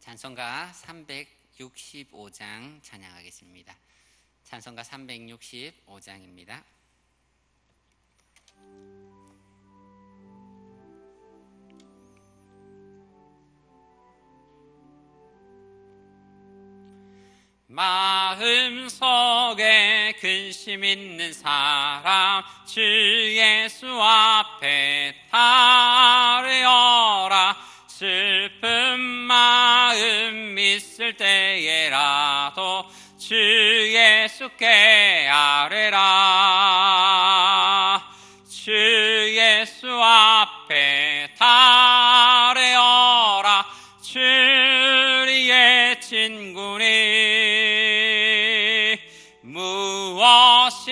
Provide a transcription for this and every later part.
찬송가 365장 찬양하겠습니다. 찬송가 365장입니다. 마음속에 근심 있는 사람 주 예수 앞에 달려라. 슬픈 마음 있을 때에라도 주 예수께 아뢰라. 주 예수 앞에 달려라. 주의 친구니 무엇이나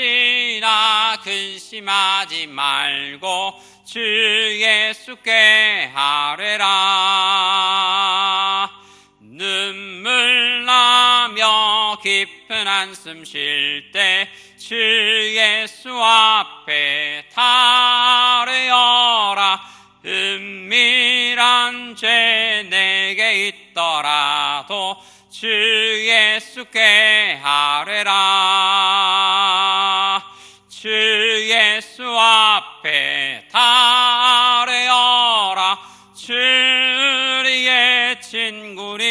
근심하지 말고 주 예수께 아뢰라. 눈물 나며 깊은 한숨 쉴 때 주 예수 앞에 달려라. 은밀한 죄 내게 있더라도 주 예수께 아뢰라. 주 예수 앞에 달려라. 주의 친구니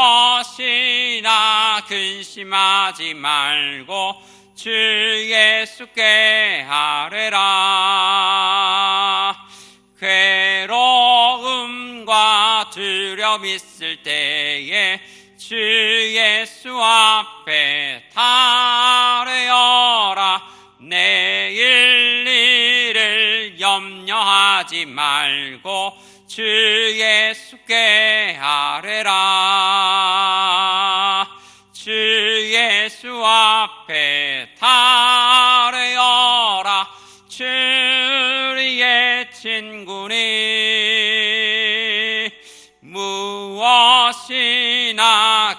무엇이나 근심하지 말고 주 예수께 아뢰라. 괴로움과 두려움 있을 때에 주 예수 앞에 달려라. 내일 일을 염려하지 말고 주 예수께 아뢰라. 주 예수 앞에 달려라. 주의 친구니 무엇이나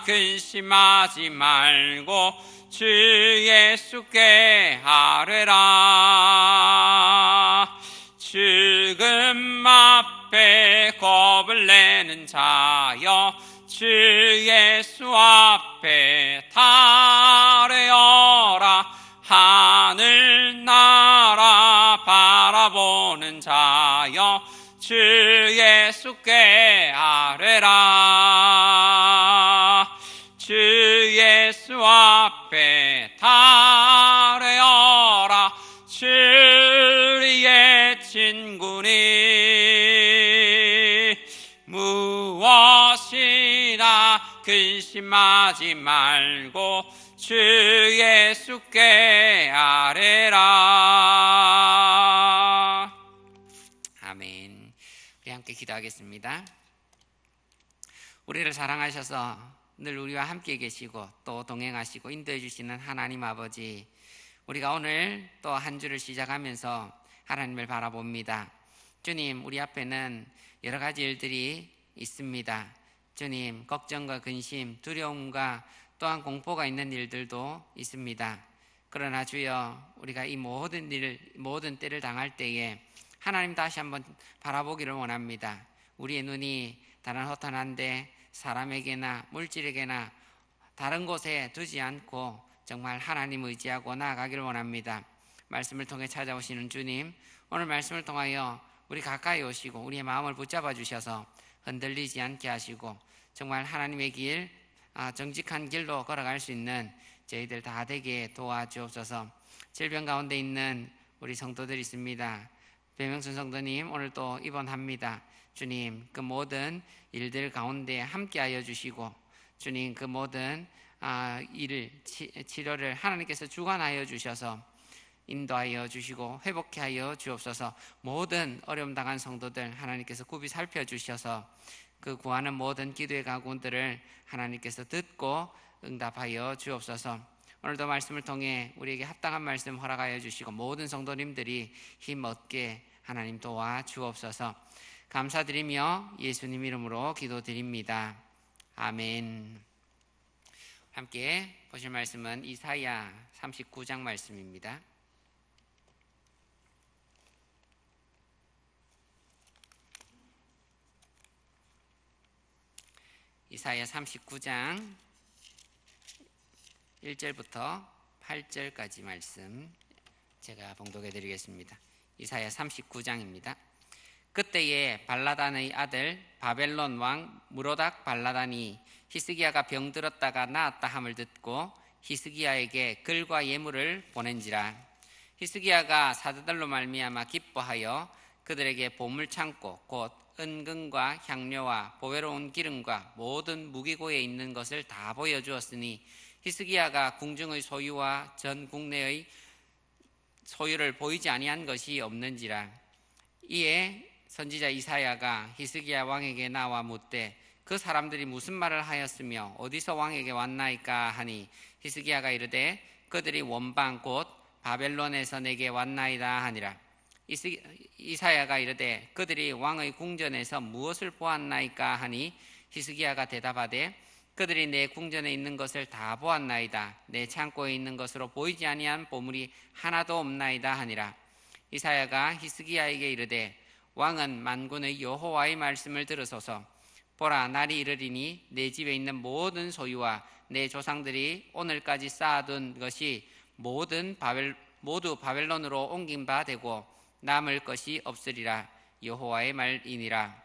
근심하지 말고 주 예수께 아뢰라. 죽음 앞에 겁을 내는 자여 주 예수 앞에 달려라. 하늘 나라 바라보는 자여 주 예수께 아뢰라. 주 예수 앞에 달려라. 주의 친구니 무엇이나 근심하지 말고 주 예수께 아뢰라. 아멘. 우리 함께 기도하겠습니다. 우리를 사랑하셔서 늘 우리와 함께 계시고 또 동행하시고 인도해 주시는 하나님 아버지, 우리가 오늘 또 한 주를 시작하면서 하나님을 바라봅니다. 주님, 우리 앞에는 여러 가지 일들이 있습니다. 주님, 걱정과 근심, 두려움과 또한 공포가 있는 일들도 있습니다. 그러나 주여, 우리가 이 모든 때를 당할 때에 하나님 다시 한번 바라보기를 원합니다. 우리의 눈이 다른 허탄한데 사람에게나 물질에게나 다른 곳에 두지 않고 정말 하나님 의지하고 나아가기를 원합니다. 말씀을 통해 찾아오시는 주님, 오늘 말씀을 통하여 우리 가까이 오시고 우리의 마음을 붙잡아 주셔서 흔들리지 않게 하시고 정말 하나님의 길, 정직한 길로 걸어갈 수 있는 저희들 다 되게 도와주옵소서. 질병 가운데 있는 우리 성도들이 있습니다. 배명순 성도님, 오늘 또 입원합니다. 주님, 그 모든 일들 가운데 함께하여 주시고 주님, 그 모든 치료를 하나님께서 주관하여 주셔서 인도하여 주시고 회복케 하여 주옵소서. 모든 어려움 당한 성도들 하나님께서 굽이 살펴주셔서 그 구하는 모든 기도의 가군들을 하나님께서 듣고 응답하여 주옵소서. 오늘도 말씀을 통해 우리에게 합당한 말씀 허락하여 주시고 모든 성도님들이 힘 얻게 하나님 도와 주옵소서. 감사드리며 예수님 이름으로 기도드립니다. 아멘. 함께 보실 말씀은 이사야 39장 말씀입니다. 이사야 39장 1절부터 8절까지 말씀 제가 봉독해 드리겠습니다. 이사야 39장입니다. 그때에 발라단의 아들 바벨론 왕 무로닥 발라단이 히스기야가 병들었다가 나았다 함을 듣고 히스기야에게 글과 예물을 보낸지라. 히스기야가 사자들로 말미암아 기뻐하여 그들에게 보물창고 곧 은금과 향료와 보배로운 기름과 모든 무기고에 있는 것을 다 보여주었으니 히스기야가 궁중의 소유와 전 국내의 소유를 보이지 아니한 것이 없는지라. 이에 선지자 이사야가 히스기야 왕에게 나와 묻되 그 사람들이 무슨 말을 하였으며 어디서 왕에게 왔나이까 하니 히스기야가 이르되 그들이 원방 곧 바벨론에서 내게 왔나이다 하니라. 이사야가 이르되 그들이 왕의 궁전에서 무엇을 보았나이까 하니 히스기야가 대답하되 그들이 내 궁전에 있는 것을 다 보았나이다. 내 창고에 있는 것으로 보이지 아니한 보물이 하나도 없나이다 하니라. 이사야가 히스기야에게 이르되 왕은 만군의 여호와의 말씀을 들으소서. 보라, 날이 이르리니 내 집에 있는 모든 소유와 내 조상들이 오늘까지 쌓아둔 것이 모두 바벨론으로 옮긴 바 되고 남을 것이 없으리라. 여호와의 말이니라.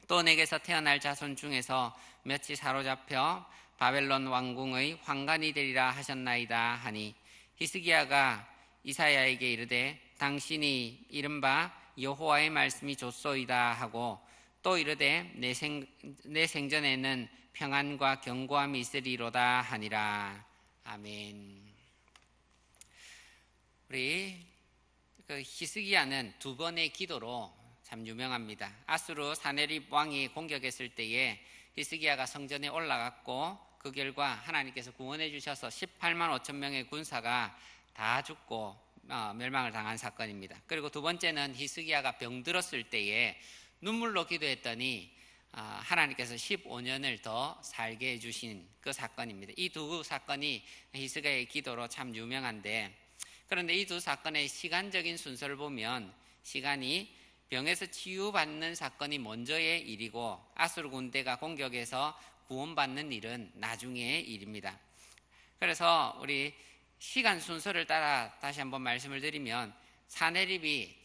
또 내게서 태어날 자손 중에서 몇이 사로잡혀 바벨론 왕궁의 환관이 되리라 하셨나이다 하니 히스기야가 이사야에게 이르되 당신이 이른바 여호와의 말씀이 좋소이다 하고 또 이르되 내 생전에는 평안과 견고함이 있으리로다 하니라. 아멘. 우리 히스기야는 두 번의 기도로 참 유명합니다. 아수르 사네립 왕이 공격했을 때에 히스기야가 성전에 올라갔고 그 결과 하나님께서 구원해 주셔서 18만 5천 명의 군사가 다 죽고 멸망을 당한 사건입니다. 그리고 두 번째는 히스기야가 병들었을 때에 눈물로 기도했더니 하나님께서 15년을 더 살게 해주신 그 사건입니다. 이 두 사건이 히스기야의 기도로 참 유명한데, 그런데 이 두 사건의 시간적인 순서를 보면 시간이 병에서 치유받는 사건이 먼저의 일이고 아수르 군대가 공격해서 구원받는 일은 나중의 일입니다. 그래서 우리 시간 순서를 따라 다시 한번 말씀을 드리면 사네립이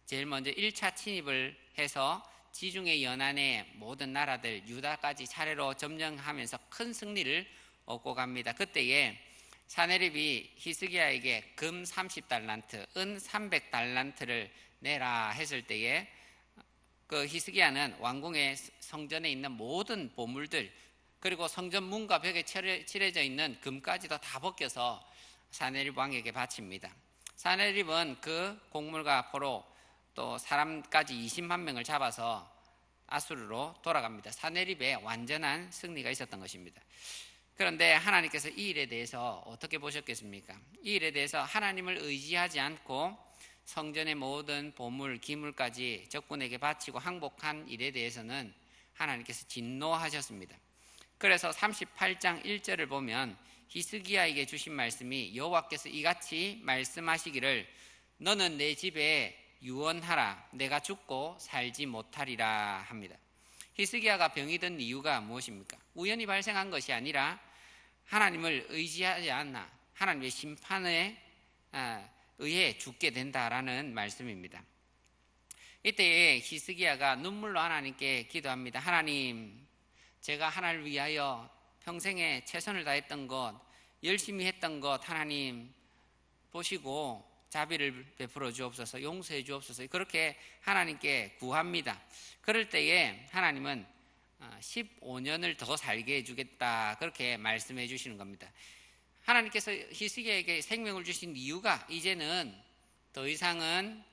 제일 먼저 1차 침입을 해서 지중해 연안의 모든 나라들 유다까지 차례로 점령하면서 큰 승리를 얻고 갑니다. 그때에 사네립이 히스기야에게 금 30달란트, 은 300달란트를 내라 했을 때에 그 히스기야는 왕궁의 성전에 있는 모든 보물들 그리고 성전 문과 벽에 칠해져 있는 금까지도 다 벗겨서 사네립 왕에게 바칩니다. 사네립은 그 곡물과 포로 또 사람까지 20만 명을 잡아서 아수르로 돌아갑니다. 사네립의 완전한 승리가 있었던 것입니다. 그런데 하나님께서 이 일에 대해서 어떻게 보셨겠습니까? 이 일에 대해서 하나님을 의지하지 않고 성전의 모든 보물, 기물까지 적군에게 바치고 항복한 일에 대해서는 하나님께서 진노하셨습니다. 그래서 38장 1절을 보면 히스기야에게 주신 말씀이 여호와께서 이같이 말씀하시기를 너는 내 집에 유언하라. 내가 죽고 살지 못하리라 합니다. 히스기야가 병이 든 이유가 무엇입니까? 우연히 발생한 것이 아니라 하나님을 의지하지 않나 하나님의 심판에 의해 죽게 된다라는 말씀입니다. 이때 히스기야가 눈물로 하나님께 기도합니다. 하나님, 제가 하나님을 위하여 평생에 최선을 다했던 것, 열심히 했던 것 하나님 보시고 자비를 베풀어 주옵소서, 용서해 주옵소서. 그렇게 하나님께 구합니다. 그럴 때에 하나님은 15년을 더 살게 해주겠다 그렇게 말씀해 주시는 겁니다. 하나님께서 히스기야에게 생명을 주신 이유가 이제는 더 이상은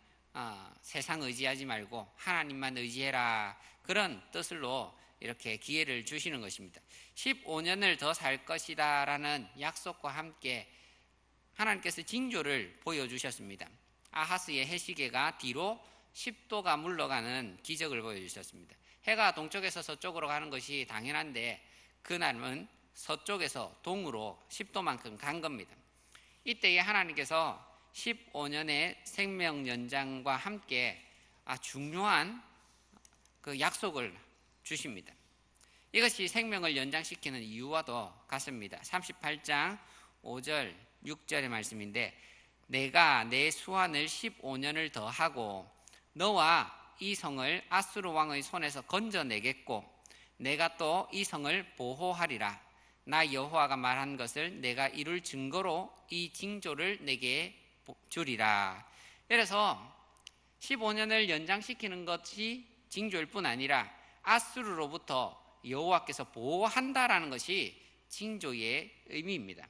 세상 의지하지 말고 하나님만 의지해라 그런 뜻으로 이렇게 기회를 주시는 것입니다. 15년을 더 살 것이다 라는 약속과 함께 하나님께서 징조를 보여주셨습니다. 아하스의 해시계가 뒤로 10도가 물러가는 기적을 보여주셨습니다. 해가 동쪽에서 서쪽으로 가는 것이 당연한데 그날은 서쪽에서 동으로 10도만큼 간 겁니다. 이때에 하나님께서 15년의 생명 연장과 함께 중요한 그 약속을 주십니다. 이것이 생명을 연장시키는 이유와도 같습니다. 38장 5절 6절의 말씀인데 내가 내 수완을 15년을 더하고 너와 이 성을 아수르 왕의 손에서 건져내겠고 내가 또 이 성을 보호하리라. 나 여호와가 말한 것을 내가 이룰 증거로 이 징조를 내게 주리라. 그래서 15년을 연장시키는 것이 징조일 뿐 아니라 아수르로부터 여호와께서 보호한다라는 것이 징조의 의미입니다.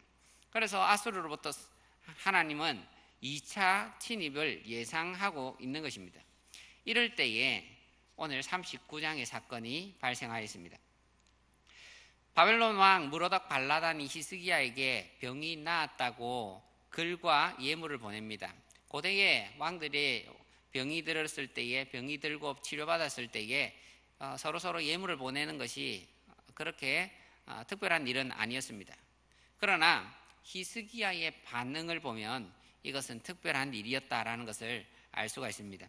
그래서 아수르로부터 하나님은 2차 침입을 예상하고 있는 것입니다. 이럴 때에 오늘 39장의 사건이 발생하였습니다. 바벨론 왕 무로닥 발라단이 히스기야에게 병이 나았다고 글과 예물을 보냅니다. 고대의 왕들이 병이 들었을 때에 병이 들고 치료받았을 때에 서로 예물을 보내는 것이 그렇게 특별한 일은 아니었습니다. 그러나 히스기야의 반응을 보면 이것은 특별한 일이었다라는 것을 알 수가 있습니다.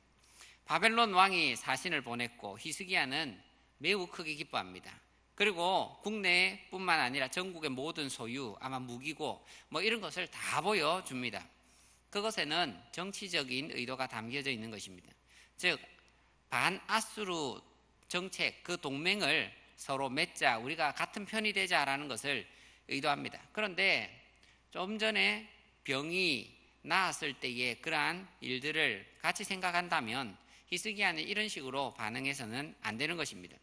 바벨론 왕이 사신을 보냈고 히스기야는 매우 크게 기뻐합니다. 그리고 국내뿐만 아니라 전국의 모든 소유, 아마 무기고 이런 것을 다 보여줍니다. 그것에는 정치적인 의도가 담겨져 있는 것입니다. 즉 반아수르 정책, 그 동맹을 서로 맺자, 우리가 같은 편이 되자라는 것을 의도합니다. 그런데 좀 전에 병이 나았을 때의 그러한 일들을 같이 생각한다면 히스기야는 이런 식으로 반응해서는 안 되는 것입니다.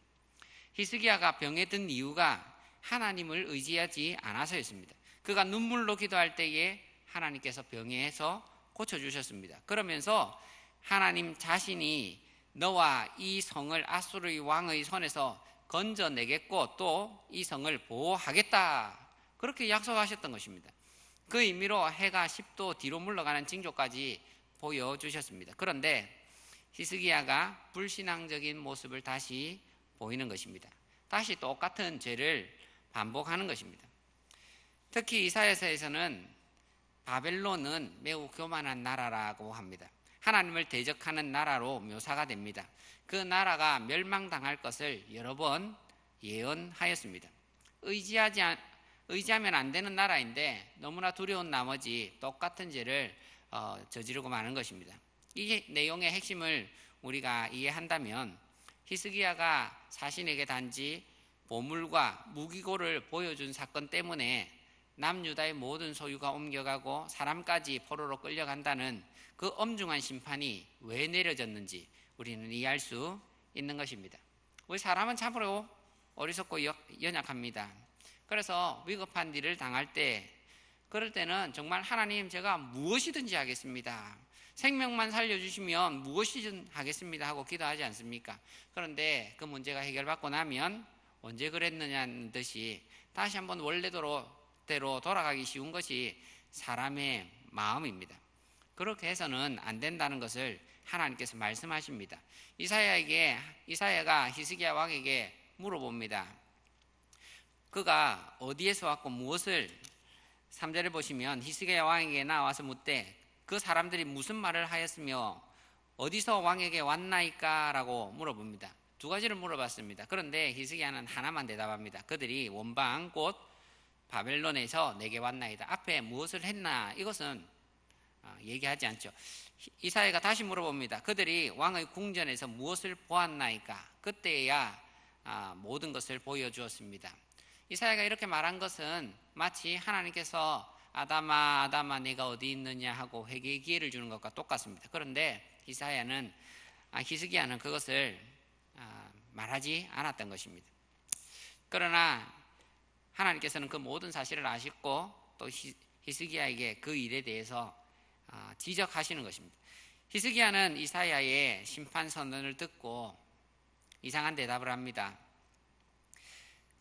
히스기야가 병에 든 이유가 하나님을 의지하지 않아서였습니다. 그가 눈물로 기도할 때에 하나님께서 병에서 고쳐주셨습니다. 그러면서 하나님 자신이 너와 이 성을 아수르의 왕의 손에서 건져내겠고 또 이 성을 보호하겠다, 그렇게 약속하셨던 것입니다. 그 의미로 해가 10도 뒤로 물러가는 징조까지 보여주셨습니다. 그런데 히스기야가 불신앙적인 모습을 다시 보이는 것입니다. 다시 똑같은 죄를 반복하는 것입니다. 특히 이사야서에서는 바벨론은 매우 교만한 나라라고 합니다. 하나님을 대적하는 나라로 묘사가 됩니다. 그 나라가 멸망당할 것을 여러 번 예언하였습니다. 의지하면 안 되는 나라인데 너무나 두려운 나머지 똑같은 죄를 저지르고 마는 것입니다. 이 내용의 핵심을 우리가 이해한다면 히스기야가 자신에게 단지 보물과 무기고를 보여준 사건 때문에 남유다의 모든 소유가 옮겨가고 사람까지 포로로 끌려간다는 그 엄중한 심판이 왜 내려졌는지 우리는 이해할 수 있는 것입니다. 우리 사람은 참으로 어리석고 연약합니다. 그래서 위급한 일을 당할 때, 그럴 때는 정말 하나님 제가 무엇이든지 하겠습니다, 생명만 살려주시면 무엇이든 하겠습니다 하고 기도하지 않습니까? 그런데 그 문제가 해결받고 나면 언제 그랬느냐는 듯이 다시 한번 원래대로 돌아가기 쉬운 것이 사람의 마음입니다. 그렇게 해서는 안 된다는 것을 하나님께서 말씀하십니다. 이사야가 히스기야 왕에게 물어봅니다. 그가 어디에서 왔고 무엇을, 3절을 보시면 히스기야 왕에게 나와서 묻되 그 사람들이 무슨 말을 하였으며 어디서 왕에게 왔나이까? 라고 물어봅니다. 두 가지를 물어봤습니다. 그런데 히스기야는 하나만 대답합니다. 그들이 원방 곧 바벨론에서 내게 왔나이다. 앞에 무엇을 했나 이것은 얘기하지 않죠. 이사야가 다시 물어봅니다. 그들이 왕의 궁전에서 무엇을 보았나이까? 그때야 모든 것을 보여주었습니다. 이사야가 이렇게 말한 것은 마치 하나님께서 아담아 아담아 내가 어디 있느냐 하고 회개의 기회를 주는 것과 똑같습니다. 그런데 히스기야는 그것을 말하지 않았던 것입니다. 그러나 하나님께서는 그 모든 사실을 아셨고 또 히스기야에게 그 일에 대해서 지적하시는 것입니다. 히스기야는 이사야의 심판 선언을 듣고 이상한 대답을 합니다.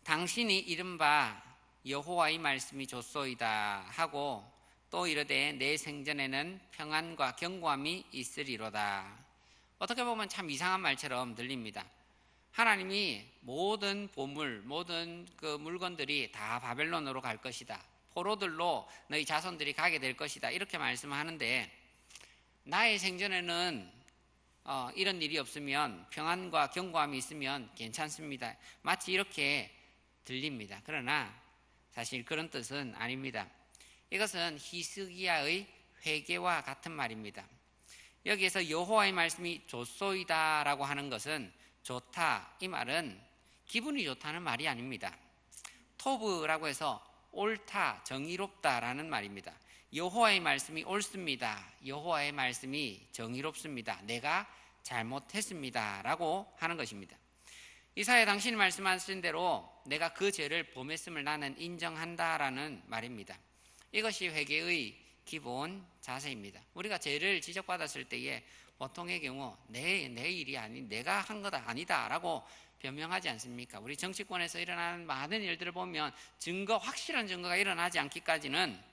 당신이 이른바 여호와의 말씀이 좋소이다 하고 또 이르되 내 생전에는 평안과 견고함이 있으리로다. 어떻게 보면 참 이상한 말처럼 들립니다. 하나님이 모든 보물, 모든 그 물건들이 다 바벨론으로 갈 것이다, 포로들로 너희 자손들이 가게 될 것이다, 이렇게 말씀하는데 나의 생전에는 이런 일이 없으면 평안과 견고함이 있으면 괜찮습니다. 마치 이렇게 들립니다. 그러나 사실 그런 뜻은 아닙니다. 이것은 히스기야의 회개와 같은 말입니다. 여기에서 여호와의 말씀이 좋소이다라고 하는 것은 좋다, 이 말은 기분이 좋다는 말이 아닙니다. 토브라고 해서 옳다, 정의롭다라는 말입니다. 여호와의 말씀이 옳습니다. 여호와의 말씀이 정의롭습니다. 내가 잘못했습니다 라고 하는 것입니다. 이사야 당신이 말씀하신 대로 내가 그 죄를 범했음을 나는 인정한다라는 말입니다. 이것이 회개의 기본 자세입니다. 우리가 죄를 지적받았을 때에 보통의 경우 내 일이 아닌 내가 한 거다 아니다 라고 변명하지 않습니까? 우리 정치권에서 일어나는 많은 일들을 보면 확실한 증거가 일어나지 않기까지는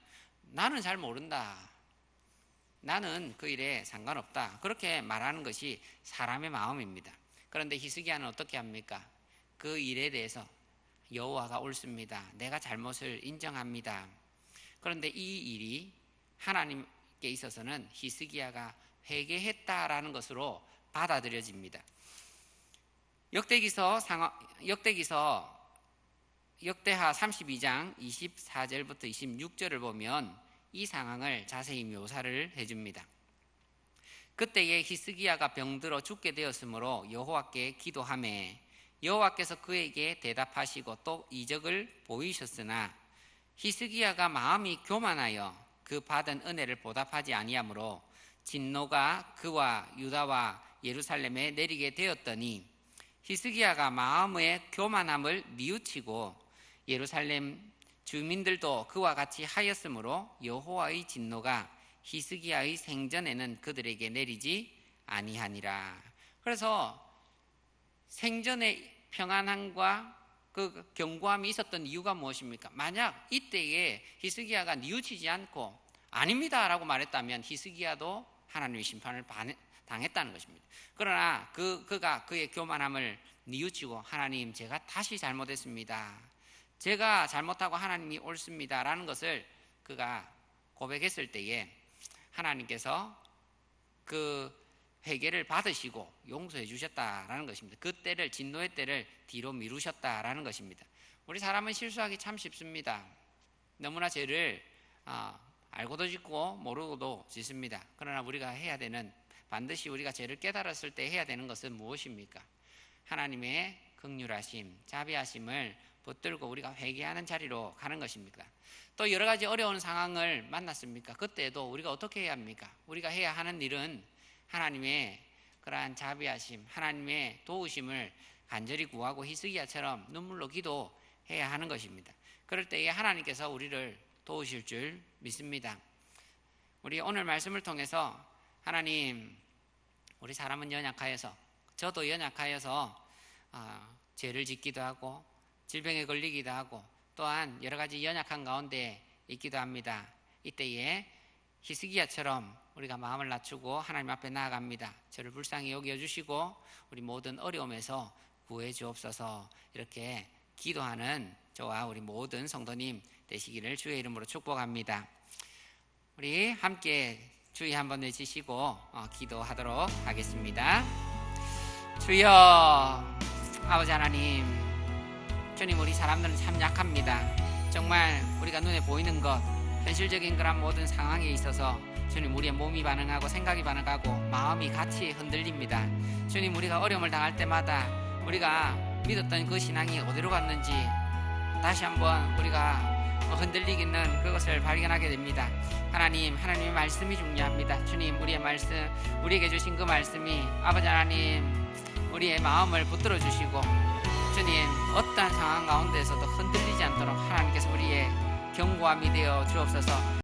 나는 잘 모른다, 나는 그 일에 상관없다, 그렇게 말하는 것이 사람의 마음입니다. 그런데 히스기야는 어떻게 합니까? 그 일에 대해서 여호와가 옳습니다, 내가 잘못을 인정합니다. 그런데 이 일이 하나님께 있어서는 히스기야가 회개했다라는 것으로 받아들여집니다. 역대하 32장 24절부터 26절을 보면 이 상황을 자세히 묘사를 해줍니다. 그때에 히스기야가 병들어 죽게 되었으므로 여호와께 기도하매 여호와께서 그에게 대답하시고 또 이적을 보이셨으나 히스기야가 마음이 교만하여 그 받은 은혜를 보답하지 아니하므로 진노가 그와 유다와 예루살렘에 내리게 되었더니 히스기야가 마음의 교만함을 뉘우치고 예루살렘 주민들도 그와 같이 하였으므로 여호와의 진노가 히스기야의 생전에는 그들에게 내리지 아니하니라. 그래서 생전의 평안함과 그 견고함이 있었던 이유가 무엇입니까? 만약 이때에 히스기야가 뉘우치지 않고 아닙니다 라고 말했다면 히스기야도 하나님의 심판을 당했다는 것입니다. 그러나 그가 그의 교만함을 뉘우치고 하나님, 제가 다시 잘못했습니다, 제가 잘못하고 하나님이 옳습니다 라는 것을 그가 고백했을 때에 하나님께서 그 회개를 받으시고 용서해 주셨다라는 것입니다. 그 때를, 진노의 때를 뒤로 미루셨다라는 것입니다. 우리 사람은 실수하기 참 쉽습니다. 너무나 죄를 알고도 짓고 모르고도 짓습니다. 그러나 우리가 해야 되는, 반드시 우리가 죄를 깨달았을 때 해야 되는 것은 무엇입니까? 하나님의 긍휼하심, 자비하심을 붙들고 우리가 회개하는 자리로 가는 것입니다. 또 여러 가지 어려운 상황을 만났습니까? 그때도 우리가 어떻게 해야 합니까? 우리가 해야 하는 일은 하나님의 그러한 자비하심, 하나님의 도우심을 간절히 구하고 히스기야처럼 눈물로 기도해야 하는 것입니다. 그럴 때에 하나님께서 우리를 도우실 줄 믿습니다. 우리 오늘 말씀을 통해서 하나님, 우리 사람은 연약하여서, 저도 연약하여서 죄를 짓기도 하고 질병에 걸리기도 하고 또한 여러 가지 연약한 가운데 있기도 합니다. 이때에 히스기야처럼 우리가 마음을 낮추고 하나님 앞에 나아갑니다. 저를 불쌍히 여겨주시고 우리 모든 어려움에서 구해 주옵소서, 이렇게 기도하는 저와 우리 모든 성도님 되시기를 주의 이름으로 축복합니다. 우리 함께 주의 한번 외치시고 기도하도록 하겠습니다. 주여, 아버지 하나님, 주님, 우리 사람들은 참 약합니다. 정말 우리가 눈에 보이는 것, 현실적인 그런 모든 상황에 있어서 주님, 우리의 몸이 반응하고 생각이 반응하고 마음이 같이 흔들립니다. 주님, 우리가 어려움을 당할 때마다 우리가 믿었던 그 신앙이 어디로 갔는지 다시 한번 우리가 흔들리기는 그것을 발견하게 됩니다. 하나님, 하나님의 말씀이 중요합니다. 주님, 우리의 말씀, 우리에게 주신 그 말씀이 아버지 하나님, 우리의 마음을 붙들어 주시고 주님, 어떠한 상황 가운데서도 흔들리지 않도록 하나님께서 우리의 견고함이 되어 주옵소서.